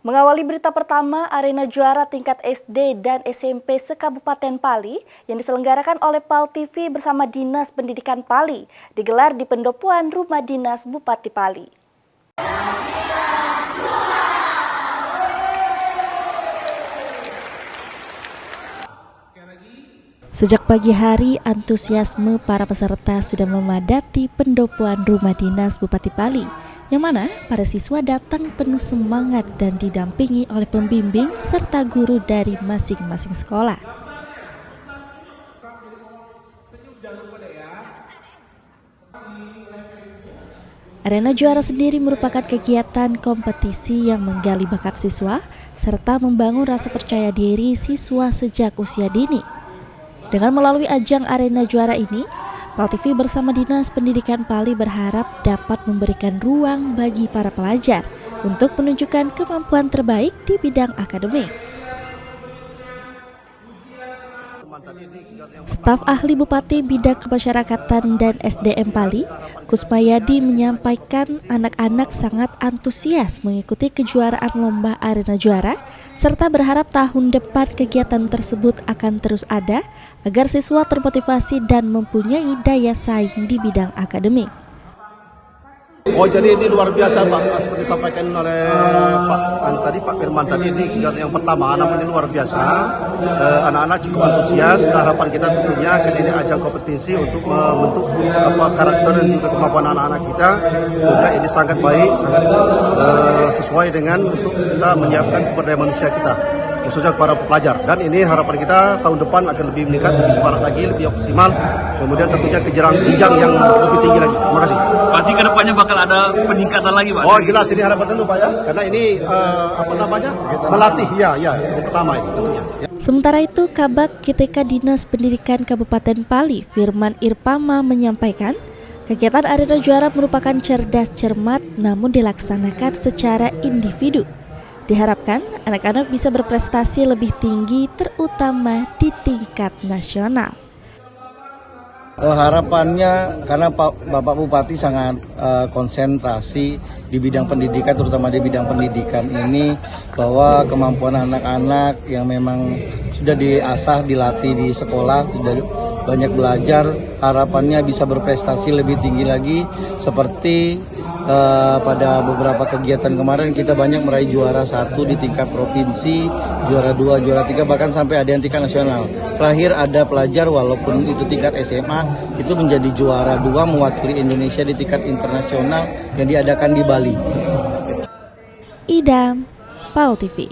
Mengawali berita pertama, arena juara tingkat SD dan SMP se-Kabupaten Pali yang diselenggarakan oleh PAL TV bersama Dinas Pendidikan Pali digelar di pendopoan Rumah Dinas Bupati Pali. Sejak pagi hari, antusiasme para peserta sudah memadati pendopoan Rumah Dinas Bupati Pali, yang mana para siswa datang penuh semangat dan didampingi oleh pembimbing serta guru dari masing-masing sekolah. Arena juara sendiri merupakan kegiatan kompetisi yang menggali bakat siswa serta membangun rasa percaya diri siswa sejak usia dini. Dengan melalui ajang arena juara ini, PAL TV bersama Dinas Pendidikan Pali berharap dapat memberikan ruang bagi para pelajar untuk menunjukkan kemampuan terbaik di bidang akademik. Staf ahli Bupati Bidang Kemasyarakatan dan SDM Pali, Kusmayadi, menyampaikan anak-anak sangat antusias mengikuti kejuaraan lomba arena juara, serta berharap tahun depan kegiatan tersebut akan terus ada agar siswa termotivasi dan mempunyai daya saing di bidang akademik. Oh, jadi ini luar biasa, Pak, seperti disampaikan oleh Pak Firman tadi, ini kegiatan yang pertama, namun ini luar biasa. Anak-anak cukup antusias. Harapan kita tentunya akan ini ajang kompetisi untuk membentuk karakter dan juga kemampuan anak-anak kita. Tentunya ini sangat baik, sangat sesuai dengan untuk kita menyiapkan sumber daya manusia kita, khususnya para pelajar. Dan ini harapan kita tahun depan akan lebih meningkat, lebih semangat lagi, lebih optimal. Kemudian tentunya ke jenjang yang lebih tinggi lagi. Terima kasih. Berarti kedepannya bakal ada peningkatan lagi, Pak? Oh, jelas ini harapan tentu, Pak, ya. Karena ini melatih, ya, yang pertama ini tentunya. Ya. Sementara itu, Kabag KTK Dinas Pendidikan Kabupaten Pali, Firman Irpama, menyampaikan kegiatan arena juara merupakan cerdas cermat namun dilaksanakan secara individu. Diharapkan anak-anak bisa berprestasi lebih tinggi terutama di tingkat nasional. Harapannya karena Bapak Bupati sangat konsentrasi di bidang pendidikan, terutama di bidang pendidikan ini, bahwa kemampuan anak-anak yang memang sudah diasah, dilatih di sekolah, sudah banyak belajar, harapannya bisa berprestasi lebih tinggi lagi. Seperti pada beberapa kegiatan kemarin kita banyak meraih juara 1 di tingkat provinsi, juara 2, juara 3, bahkan sampai ada yang tingkat nasional. Terakhir ada pelajar walaupun itu tingkat SMA itu menjadi juara 2 mewakili Indonesia di tingkat internasional yang diadakan di Bali. Idam, PAL TV.